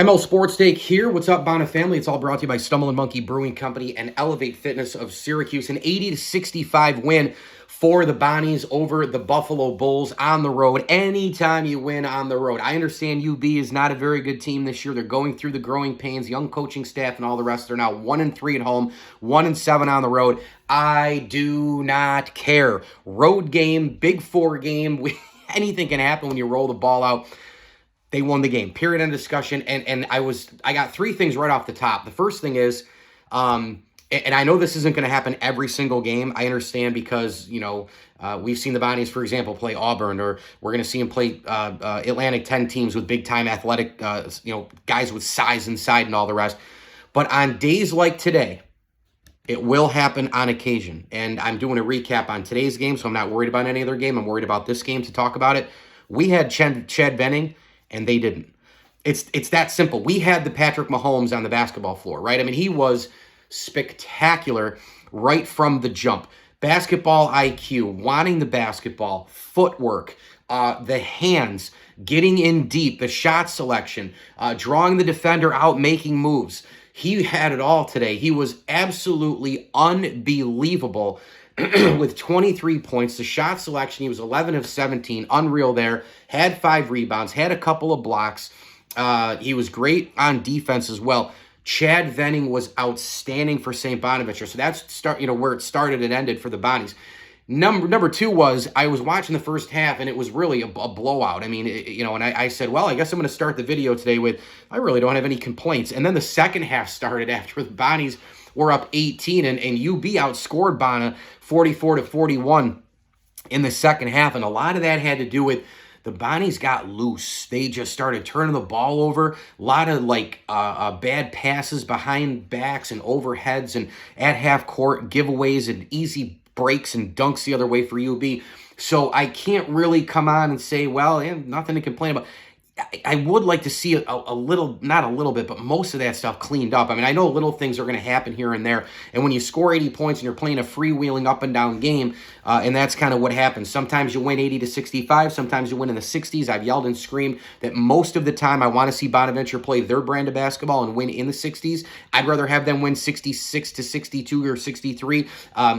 ML Sports Take here. What's up, Bonnet family? It's all brought to you by Stumbling Monkey Brewing Company and Elevate Fitness of Syracuse. An 80-65 win for the Bonnies over the Buffalo Bulls on the road. Anytime you win on the road. I understand UB is not a very good team this year. They're going through the growing pains, young coaching staff and all the rest. They're now 1-3 at home, 1-7 on the road. I do not care. Road game, Big Four game. Anything can happen when you roll the ball out. They won the game. Period. End discussion. And I got three things right off the top. The first thing is, and I know this isn't going to happen every single game. I understand because, we've seen the Bonnies, for example, play Auburn, or we're going to see them play Atlantic 10 teams with big-time athletic, guys with size inside and all the rest. But on days like today, it will happen on occasion. And I'm doing a recap on today's game, so I'm not worried about any other game. I'm worried about this game to talk about it. We had Chad Benning, and they didn't. It's that simple. We had the Patrick Mahomes on the basketball floor, right? I mean, he was spectacular right from the jump. Basketball IQ, wanting the basketball, footwork, the hands, getting in deep, the shot selection, drawing the defender out, making moves. He had it all today. He was absolutely unbelievable with 23 points. The shot selection, he was 11 of 17, unreal there. Had 5 rebounds, had a couple of blocks. He was great on defense as well. Chad Benning was outstanding for St. Bonaventure. So that's where it started and ended for the Bonnies. Number two was, I was watching the first half, and it was really a blowout. I mean, and I said, well, I guess I'm going to start the video today with, I really don't have any complaints. And then the second half started after the Bonnies were up 18, and UB outscored Bonner 44-41 in the second half. And a lot of that had to do with the Bonnies got loose. They just started turning the ball over. A lot of bad passes behind backs and overheads and at half court giveaways and easy breaks and dunks the other way for UB. So I can't really come on and say, well, nothing to complain about. I would like to see a little, not a little bit, but most of that stuff cleaned up. I mean, I know little things are going to happen here and there. And when you score 80 points and you're playing a freewheeling up and down game, and that's kind of what happens. Sometimes you win 80-65. Sometimes you win in the 60s. I've yelled and screamed that most of the time I want to see Bonaventure play their brand of basketball and win in the 60s. I'd rather have them win 66-62 or 63,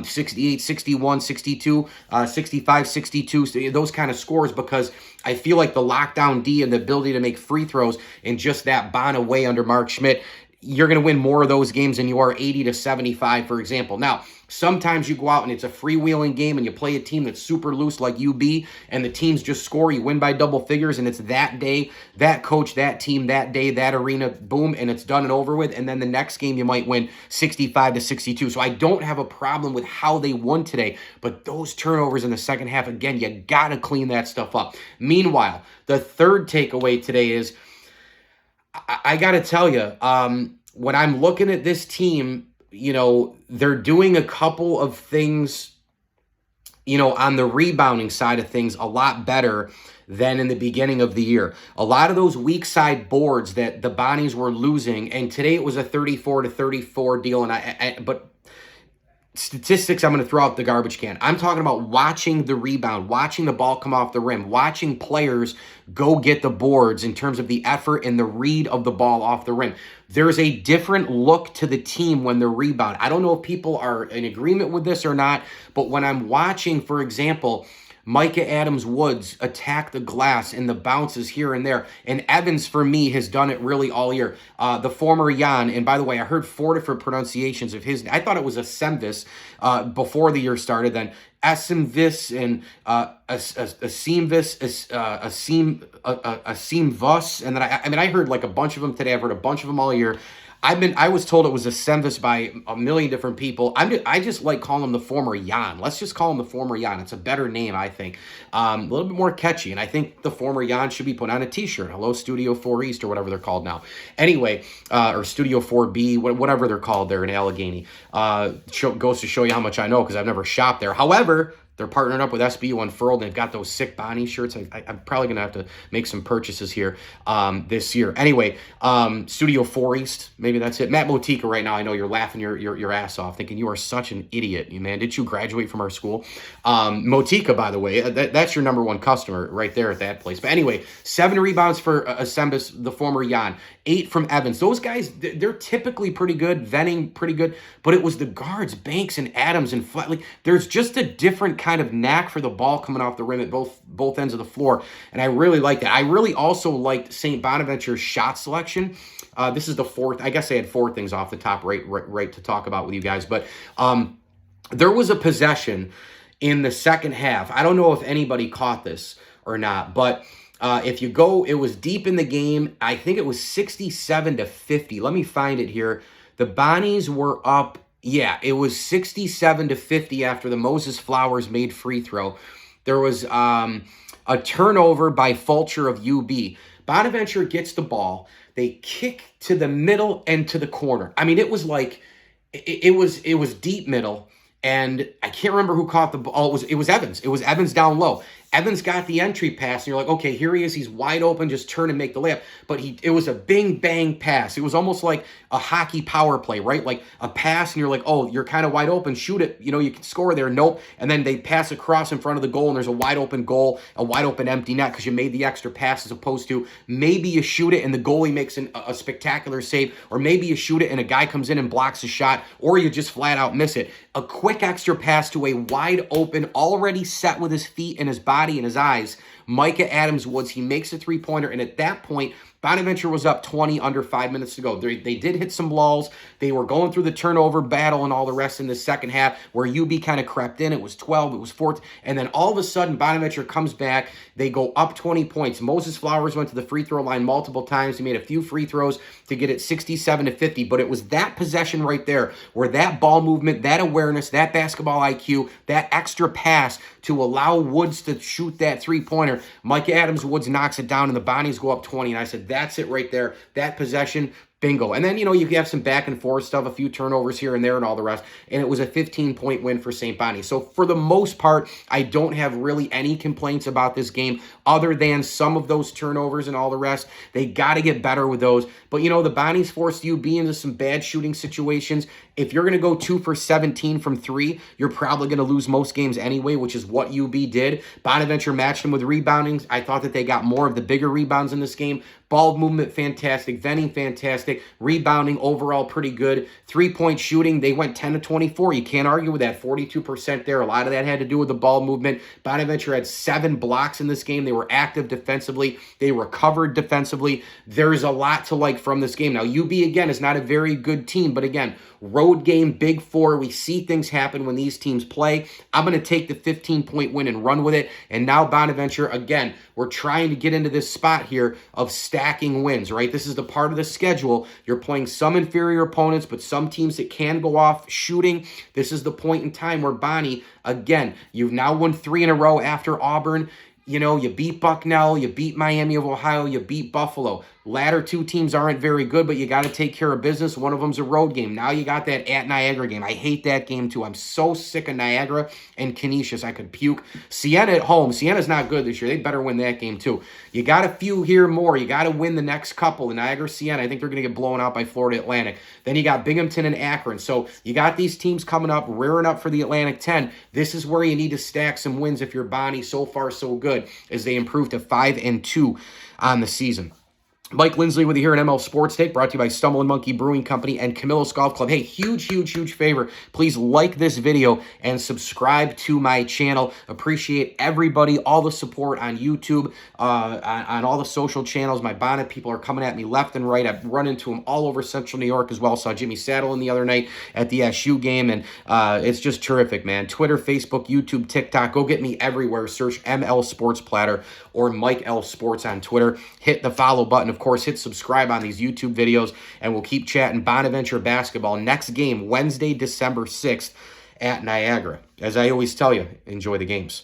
68, 61, 62, 65, 62, those kind of scores, because I feel like the lockdown D and the ability to make free throws in just that Bonner way under Mark Schmidt, you're going to win more of those games than you are 80-75, for example. Now, sometimes you go out and it's a freewheeling game and you play a team that's super loose like UB, and the teams just score, you win by double figures, and it's that day, that coach, that team, that day, that arena, boom, and it's done and over with. And then the next game you might win 65-62. So I don't have a problem with how they won today, but those turnovers in the second half, again, you got to clean that stuff up. Meanwhile, the third takeaway today is, I got to tell you, when I'm looking at this team, they're doing a couple of things, on the rebounding side of things a lot better than in the beginning of the year. A lot of those weak side boards that the Bonnies were losing, and today it was a 34-34 deal, but statistics I'm going to throw out the garbage can. I'm talking about watching the rebound, watching the ball come off the rim, watching players go get the boards in terms of the effort and the read of the ball off the rim. There's a different look to the team when they're rebound. I don't know if people are in agreement with this or not, but when I'm watching, for example, Micah Adams-Woods attack the glass and the bounces here and there. And Evans, for me, has done it really all year. The former Jan, and by the way, I heard 4 different pronunciations of his. I thought it was Asemvis before the year started. Then Asemvis and Asemvis, Asemvus. And then I heard like a bunch of them today. I've heard a bunch of them all year. I was told it was Asemvis by a million different people. I just like calling him the former Jan. Let's just call him the former Jan. It's a better name, I think. A little bit more catchy. And I think the former Jan should be put on a t-shirt. Hello, Studio 4 East, or whatever they're called now. Anyway, or Studio 4B, whatever they're called there in Allegheny. Goes to show you how much I know, because I've never shopped there. However, They're partnering up with SBU Unfurled, and they've got those sick Bonnie shirts. I'm probably going to have to make some purchases here this year. Anyway, Studio 4 East, maybe that's it. Matt Motika right now, I know you're laughing your ass off, thinking you are such an idiot, man. Did you graduate from our school? Motika, by the way, that's your number one customer right there at that place. But anyway, 7 rebounds for Asembus, the former Jan. 8 from Evans. Those guys, they're typically pretty good. Venning, pretty good. But it was the guards, Banks and Adams and Flat. Like, there's just a different kind of knack for the ball coming off the rim at both ends of the floor. And I really like that. I really also liked St. Bonaventure's shot selection. This is the fourth. I guess I had 4 things off the top right to talk about with you guys. But there was a possession in the second half. I don't know if anybody caught this or not, but if you go, it was deep in the game. I think it was 67-50. Let me find it here. The Bonnies were up. Yeah, it was 67-50 after the Moses Flowers made free throw. There was a turnover by Fulcher of UB. Bonaventure gets the ball. They kick to the middle and to the corner. I mean, it was like, it was deep middle. And I can't remember who caught the ball. It was Evans. It was Evans down low. Evans got the entry pass, and you're like, okay, here he is. He's wide open. Just turn and make the layup. But it was a bing, bang pass. It was almost like a hockey power play, right? Like a pass, and you're like, oh, you're kind of wide open. Shoot it. You know, you can score there. Nope. And then they pass across in front of the goal, and there's a wide open goal, a wide open empty net because you made the extra pass as opposed to maybe you shoot it and the goalie makes a spectacular save, or maybe you shoot it and a guy comes in and blocks a shot, or you just flat out miss it. A quick extra pass to a wide open, already set with his feet and his body and his eyes, Micah Adams-Woods. He makes a three-pointer, and at that point, Bonaventure was up 20 under 5 minutes to go. They did hit some lulls. They were going through the turnover battle and all the rest in the second half where UB kind of crept in. It was 12, it was 14. And then all of a sudden, Bonaventure comes back. They go up 20 points. Moses Flowers went to the free throw line multiple times. He made a few free throws to get it 67-50. But it was that possession right there where that ball movement, that awareness, that basketball IQ, that extra pass to allow Woods to shoot that three-pointer. Micah Adams-Woods knocks it down, and the Bonnies go up 20. And I said, that's it right there. That possession, bingo. And then, you know, you have some back and forth stuff, a few turnovers here and there and all the rest. And it was a 15-point win for St. Bonnie. So for the most part, I don't have really any complaints about this game other than some of those turnovers and all the rest. They got to get better with those. But, you know, the Bonnies forced UB into some bad shooting situations. If you're going to go 2 for 17 from 3, you're probably going to lose most games anyway, which is what UB did. Bonaventure matched them with rebounding. I thought that they got more of the bigger rebounds in this game. Ball movement, fantastic. Venning, fantastic. Rebounding, overall, pretty good. Three-point shooting, they went 10-24. You can't argue with that. 42% there. A lot of that had to do with the ball movement. Bonaventure had 7 blocks in this game. They were active defensively. They recovered defensively. There's a lot to like from this game. Now, UB, again, is not a very good team, but again, road game, Big Four. We see things happen when these teams play. I'm going to take the 15-point win and run with it. And now Bonaventure, again, we're trying to get into this spot here of stacking wins, right? This is the part of the schedule. You're playing some inferior opponents, but some teams that can go off shooting. This is the point in time where Bonnie, again, you've now won 3 in a row after Auburn. You know, you beat Bucknell, you beat Miami of Ohio, you beat Buffalo. Latter 2 teams aren't very good, but you got to take care of business. One of them's a road game. Now you got that at Niagara game. I hate that game too. I'm so sick of Niagara and Canisius. I could puke. Siena at home. Siena's not good this year. They better win that game too. You got a few here more. You got to win the next couple. The Niagara, Siena, I think they're going to get blown out by Florida Atlantic. Then you got Binghamton and Akron. So you got these teams coming up, rearing up for the Atlantic 10. This is where you need to stack some wins if you're Bonnie. So far, so good as they improve to 5-2 on the season. Mike Lindsley with you here at ML Sports Take, brought to you by Stumbling Monkey Brewing Company and Camillus Golf Club. Hey, huge favor. Please like this video and subscribe to my channel. Appreciate everybody, all the support on YouTube, on all the social channels. My Bonnet people are coming at me left and right. I've run into them all over Central New York as well. Saw Jimmy Saddle in the other night at the SU game, and it's just terrific, man. Twitter, Facebook, YouTube, TikTok. Go get me everywhere. Search ML Sports Platter or Mike L Sports on Twitter. Hit the follow button. Of course, hit subscribe on these YouTube videos, and we'll keep chatting Bonaventure basketball. Next game, Wednesday, December 6th at Niagara. As I always tell you, enjoy the games.